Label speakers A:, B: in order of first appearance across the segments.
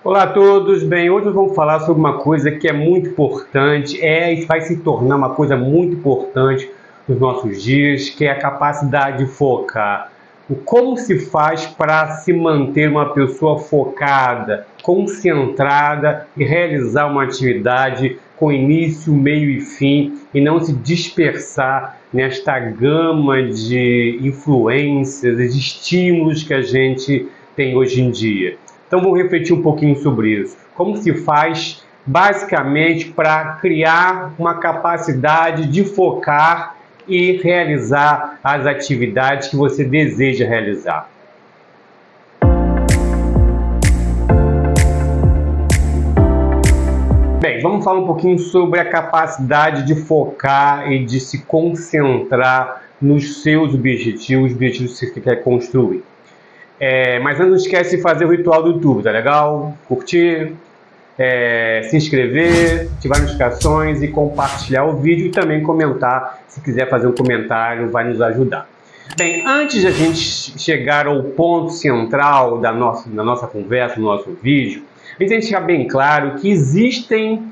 A: Olá a todos, bem, hoje nós vamos falar sobre uma coisa que é muito importante, e vai se tornar uma coisa muito importante nos nossos dias, que é a capacidade de focar. Como se faz para se manter uma pessoa focada, concentrada e realizar uma atividade com início, meio e fim e não se dispersar nesta gama de influências e de estímulos que a gente tem hoje em dia. Então vamos refletir um pouquinho sobre isso. Como se faz basicamente para criar uma capacidade de focar e realizar as atividades que você deseja realizar. Bem, vamos falar um pouquinho sobre a capacidade de focar e de se concentrar nos seus objetivos, os objetivos que você quer construir. Mas não esquece de fazer o ritual do YouTube, tá legal? Curtir, se inscrever, ativar notificações e compartilhar o vídeo e também comentar. Se quiser fazer um comentário, vai nos ajudar. Bem, antes de a gente chegar ao ponto central da nossa conversa, do nosso vídeo, a gente tem que ficar bem claro que existem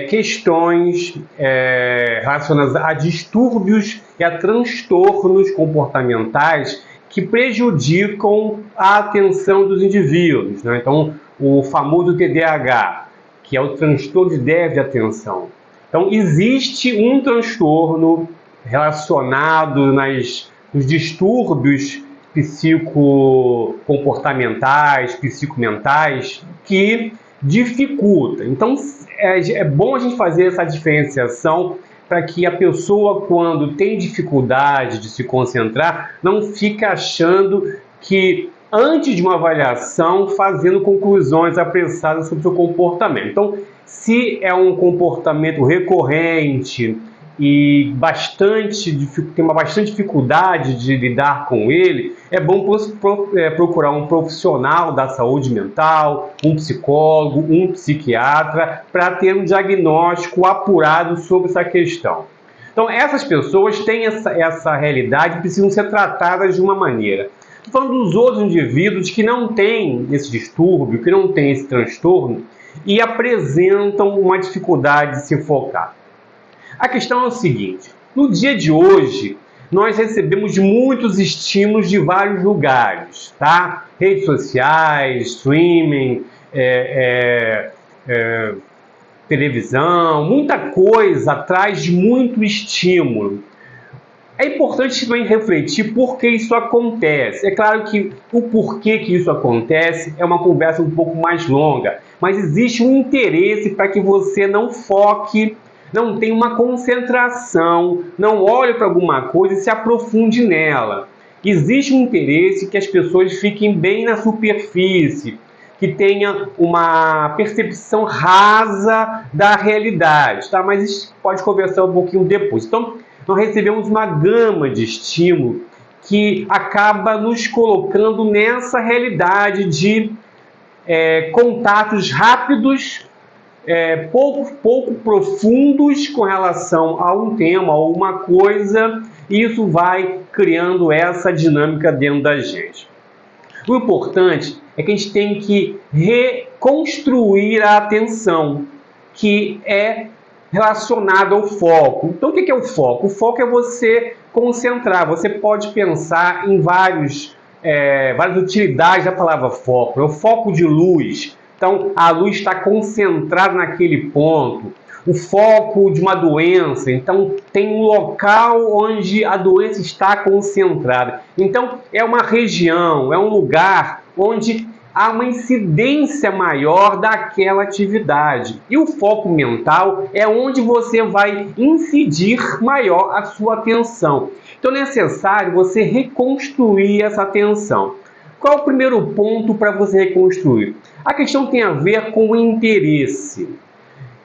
A: questões relacionadas a distúrbios e a transtornos comportamentais que prejudicam a atenção dos indivíduos, né? Então, o famoso TDAH, que é o transtorno de déficit de atenção. Então, existe um transtorno relacionado nos distúrbios psicocomportamentais, psicomentais, que dificulta. Então, é bom a gente fazer essa diferenciação para que a pessoa, quando tem dificuldade de se concentrar, não fique achando que, antes de uma avaliação, fazendo conclusões apressadas sobre o seu comportamento. Então, se é um comportamento recorrente e tem uma bastante dificuldade de lidar com ele, é bom procurar um profissional da saúde mental, um psicólogo, um psiquiatra, para ter um diagnóstico apurado sobre essa questão. Então, essas pessoas têm essa realidade e precisam ser tratadas de uma maneira. Estou falando dos outros indivíduos que não têm esse distúrbio, que não têm esse transtorno e apresentam uma dificuldade de se focar. A questão é o seguinte: no dia de hoje, nós recebemos muitos estímulos de vários lugares, tá? Redes sociais, streaming, televisão, muita coisa traz muito estímulo. É importante também refletir por que isso acontece. É claro que o porquê que isso acontece é uma conversa um pouco mais longa, mas existe um interesse para que você não foque, não tenha uma concentração, não olhe para alguma coisa e se aprofunde nela. Existe um interesse que as pessoas fiquem bem na superfície, que tenha uma percepção rasa da realidade, tá? Mas isso pode conversar um pouquinho depois. Então, nós recebemos uma gama de estímulo que acaba nos colocando nessa realidade de contatos rápidos, pouco profundos com relação a um tema ou uma coisa, e isso vai criando essa dinâmica dentro da gente. O importante é que a gente tem que reconstruir a atenção, que é relacionado ao foco. Então, o que é o foco? O foco é você concentrar. Você pode pensar em várias utilidades da palavra foco. É o foco de luz. Então, a luz está concentrada naquele ponto. O foco de uma doença. Então, tem um local onde a doença está concentrada. Então, é uma região, é um lugar onde há uma incidência maior daquela atividade. E o foco mental é onde você vai incidir maior a sua atenção. Então é necessário você reconstruir essa atenção. Qual é o primeiro ponto para você reconstruir? A questão tem a ver com o interesse.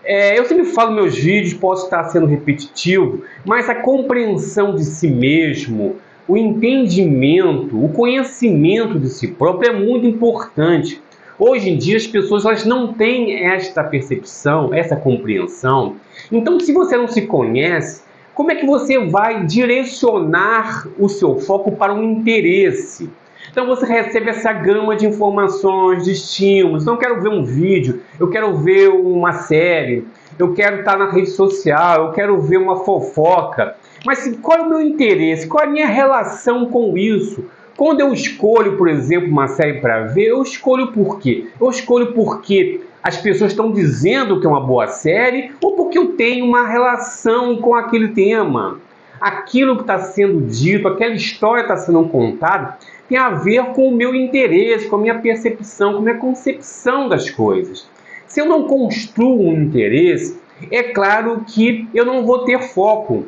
A: Eu sempre falo nos meus vídeos, posso estar sendo repetitivo, mas a compreensão de si mesmo, o entendimento, o conhecimento de si próprio é muito importante. Hoje em dia as pessoas não têm esta percepção, essa compreensão. Então, se você não se conhece, como é que você vai direcionar o seu foco para um interesse? Então você recebe essa gama de informações, de estímulos. Então eu quero ver um vídeo, eu quero ver uma série, eu quero estar na rede social, eu quero ver uma fofoca. Mas qual é o meu interesse? Qual é a minha relação com isso? Quando eu escolho, por exemplo, uma série para ver, eu escolho por quê? Eu escolho porque as pessoas estão dizendo que é uma boa série ou porque eu tenho uma relação com aquele tema. Aquilo que está sendo dito, aquela história está sendo contada, tem a ver com o meu interesse, com a minha percepção, com a minha concepção das coisas. Se eu não construo um interesse, é claro que eu não vou ter foco.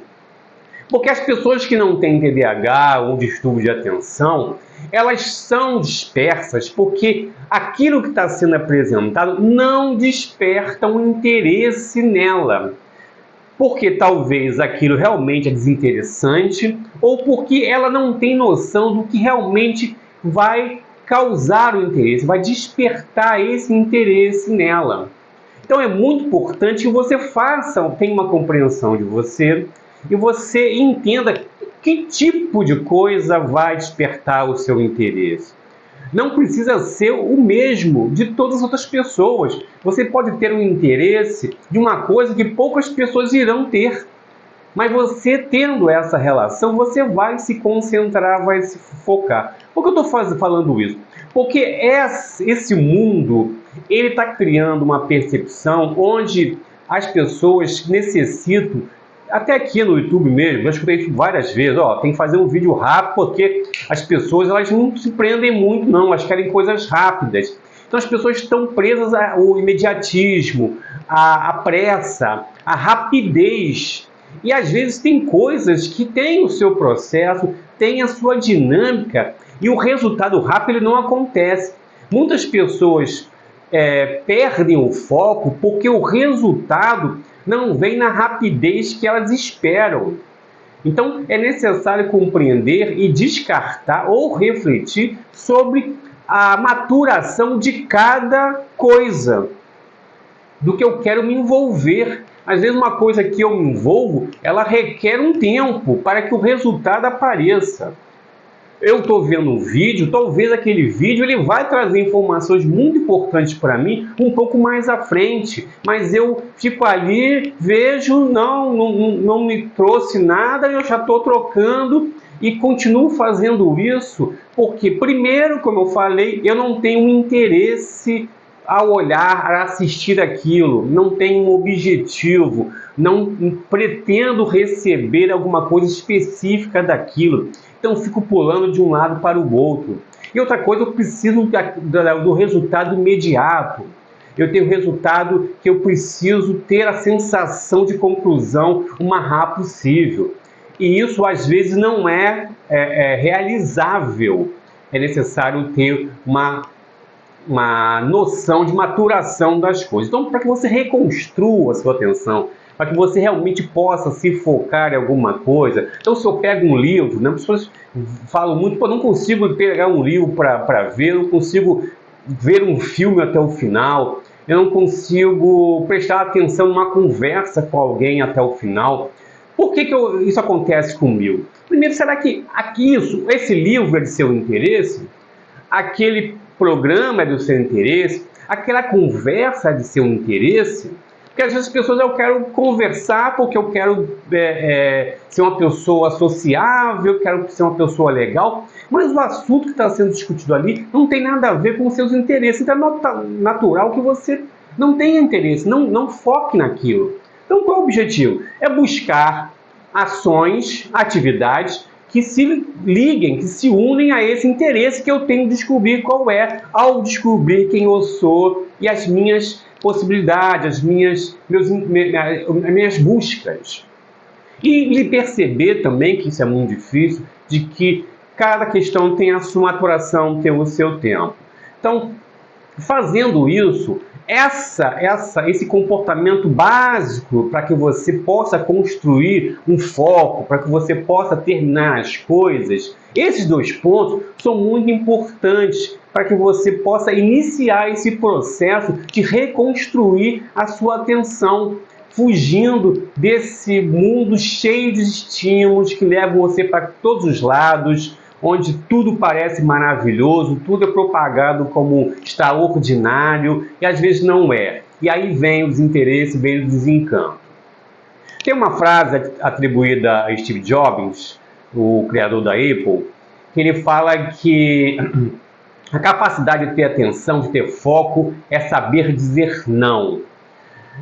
A: Porque as pessoas que não têm TDAH ou distúrbio de atenção, elas são dispersas porque aquilo que está sendo apresentado não desperta um interesse nela. Porque talvez aquilo realmente é desinteressante ou porque ela não tem noção do que realmente vai causar o interesse, vai despertar esse interesse nela. Então é muito importante que você tenha uma compreensão de você e você entenda que tipo de coisa vai despertar o seu interesse. Não precisa ser o mesmo de todas as outras pessoas. Você pode ter um interesse de uma coisa que poucas pessoas irão ter. Mas você tendo essa relação, você vai se concentrar, vai se focar. Por que eu estou falando isso? Porque esse mundo, ele está criando uma percepção onde as pessoas necessitam, até aqui no YouTube mesmo, eu escutei isso várias vezes, tem que fazer um vídeo rápido porque as pessoas elas não se prendem muito não, elas querem coisas rápidas. Então as pessoas estão presas ao imediatismo, à pressa, à rapidez. E às vezes tem coisas que têm o seu processo, têm a sua dinâmica e o resultado rápido ele não acontece. Muitas pessoas perdem o foco porque o resultado não vem na rapidez que elas esperam. Então é necessário compreender e descartar ou refletir sobre a maturação de cada coisa, do que eu quero me envolver. Às vezes uma coisa que eu me envolvo, ela requer um tempo para que o resultado apareça. Eu estou vendo um vídeo, talvez aquele vídeo ele vai trazer informações muito importantes para mim um pouco mais à frente, mas eu fico ali, vejo, não me trouxe nada, eu já estou trocando e continuo fazendo isso porque, primeiro, como eu falei, eu não tenho interesse ao olhar, a assistir aquilo, não tenho um objetivo, não pretendo receber alguma coisa específica daquilo. Então fico pulando de um lado para o outro. E outra coisa, eu preciso do resultado imediato. Eu tenho resultado que eu preciso ter a sensação de conclusão o mais rápido possível. E isso às vezes não é realizável. É necessário ter uma noção de maturação das coisas. Então, para que você reconstrua a sua atenção, para que você realmente possa se focar em alguma coisa. Então, se eu pego um livro, né, as pessoas falam muito, não consigo pegar um livro para ver, eu não consigo ver um filme até o final, eu não consigo prestar atenção numa conversa com alguém até o final. Por que isso acontece comigo? Primeiro, será que esse livro é de seu interesse? Aquele programa é do seu interesse? Aquela conversa é de seu interesse? Porque às vezes as pessoas, eu quero conversar porque eu quero ser uma pessoa sociável, eu quero ser uma pessoa legal, mas o assunto que está sendo discutido ali não tem nada a ver com os seus interesses. Então é natural que você não tenha interesse, não foque naquilo. Então qual é o objetivo? É buscar ações, atividades que se liguem, que se unem a esse interesse que eu tenho de descobrir qual é, ao descobrir quem eu sou e as minhas possibilidades, as minhas buscas. E perceber também, que isso é muito difícil, de que cada questão tem a sua maturação, tem o seu tempo. Então, fazendo isso, esse comportamento básico para que você possa construir um foco, para que você possa terminar as coisas, esses dois pontos são muito importantes para que você possa iniciar esse processo de reconstruir a sua atenção, fugindo desse mundo cheio de estímulos que levam você para todos os lados, onde tudo parece maravilhoso, tudo é propagado como extraordinário e às vezes não é. E aí vem o desinteresse, vem o desencanto. Tem uma frase atribuída a Steve Jobs, o criador da Apple, que ele fala que a capacidade de ter atenção, de ter foco, é saber dizer não.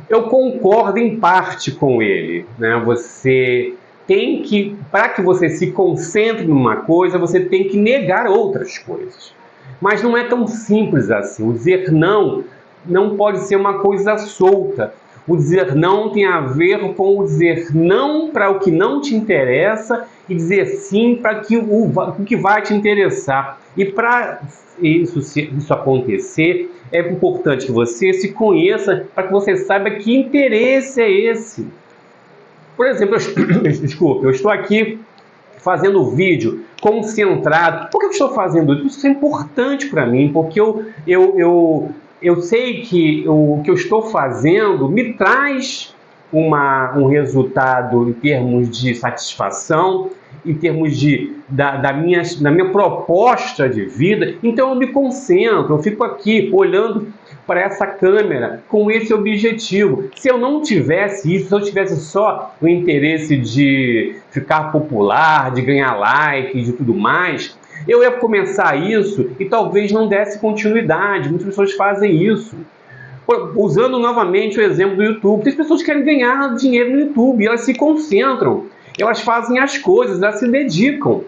A: Eu concordo em parte com ele, né? Você tem que, para que você se concentre numa coisa, você tem que negar outras coisas. Mas não é tão simples assim. O dizer não não pode ser uma coisa solta. O dizer não tem a ver com o dizer não para o que não te interessa e dizer sim para o que vai te interessar. E para isso acontecer, é importante que você se conheça para que você saiba que interesse é esse. Por exemplo, desculpe, eu estou aqui fazendo o vídeo concentrado. Por que eu estou fazendo isso? Isso é importante para mim, porque eu sei que o que eu estou fazendo me traz um resultado em termos de satisfação, em termos da minha proposta de vida. Então eu me concentro, eu fico aqui olhando para essa câmera com esse objetivo. Se eu não tivesse isso, se eu tivesse só o interesse de ficar popular, de ganhar likes e tudo mais, eu ia começar isso e talvez não desse continuidade. Muitas pessoas fazem isso. Usando novamente o exemplo do YouTube, tem pessoas que querem ganhar dinheiro no YouTube, elas se concentram, elas fazem as coisas, elas se dedicam.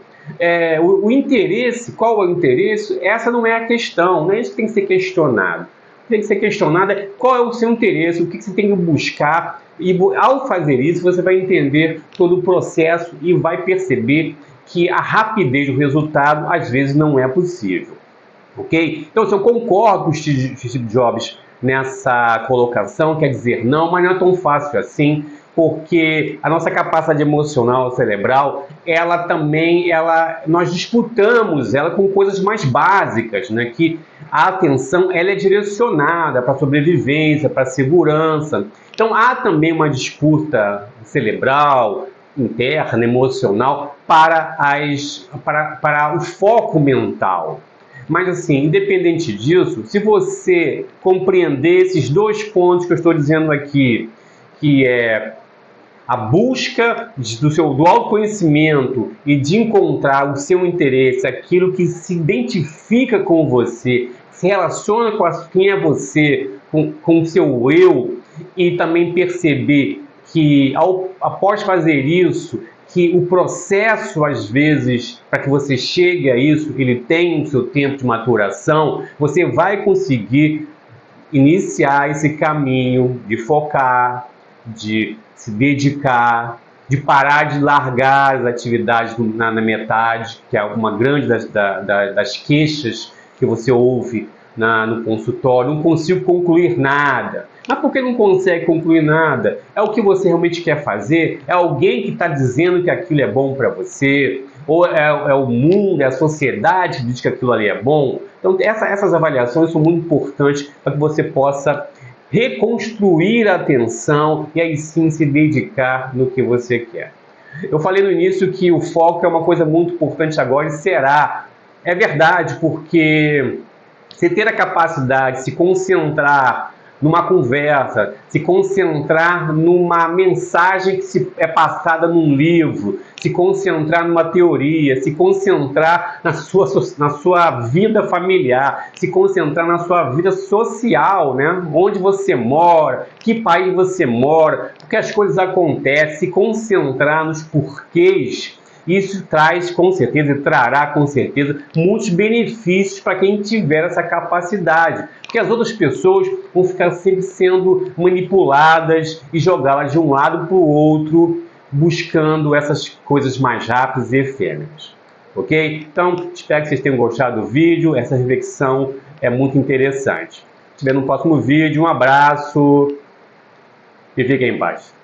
A: O interesse, qual é o interesse? Essa não é a questão, não é isso que tem que ser questionado. O que tem que ser questionado é qual é o seu interesse, o que você tem que buscar, e ao fazer isso você vai entender todo o processo e vai perceber que a rapidez do resultado às vezes não é possível. Ok? Então, se eu concordo com o Steve Jobs nessa colocação, quer dizer não, mas não é tão fácil assim, porque a nossa capacidade emocional cerebral, nós disputamos ela com coisas mais básicas, né? Que a atenção ela é direcionada para a sobrevivência, para a segurança. Então há também uma disputa cerebral, interna, emocional, para o foco mental. Mas assim, independente disso, se você compreender esses dois pontos que eu estou dizendo aqui, que é a busca do autoconhecimento e de encontrar o seu interesse, aquilo que se identifica com você, se relaciona com quem é você, com o seu eu, e também perceber que após fazer isso, que o processo, às vezes, para que você chegue a isso, ele tem o seu tempo de maturação, você vai conseguir iniciar esse caminho de focar, de se dedicar, de parar de largar as atividades na metade, que é uma grande das queixas que você ouve no consultório. Não consigo concluir nada. Mas por que não consegue concluir nada? É o que você realmente quer fazer? É alguém que está dizendo que aquilo é bom para você? Ou é o mundo, é a sociedade que diz que aquilo ali é bom? Então essas avaliações são muito importantes para que você possa reconstruir a atenção e aí sim se dedicar no que você quer. Eu falei no início que o foco é uma coisa muito importante agora e será. É verdade, porque você ter a capacidade de se concentrar numa conversa, se concentrar numa mensagem que é passada num livro, se concentrar numa teoria, se concentrar na sua vida familiar, se concentrar na sua vida social, né? Onde você mora, que país você mora, porque as coisas acontecem, se concentrar nos porquês. Isso traz com certeza, e trará com certeza, muitos benefícios para quem tiver essa capacidade. Porque as outras pessoas vão ficar sempre sendo manipuladas e jogadas de um lado para o outro, buscando essas coisas mais rápidas e efêmeras. Ok? Então, espero que vocês tenham gostado do vídeo. Essa reflexão é muito interessante. Se tiver no próximo vídeo, um abraço e fiquem em paz.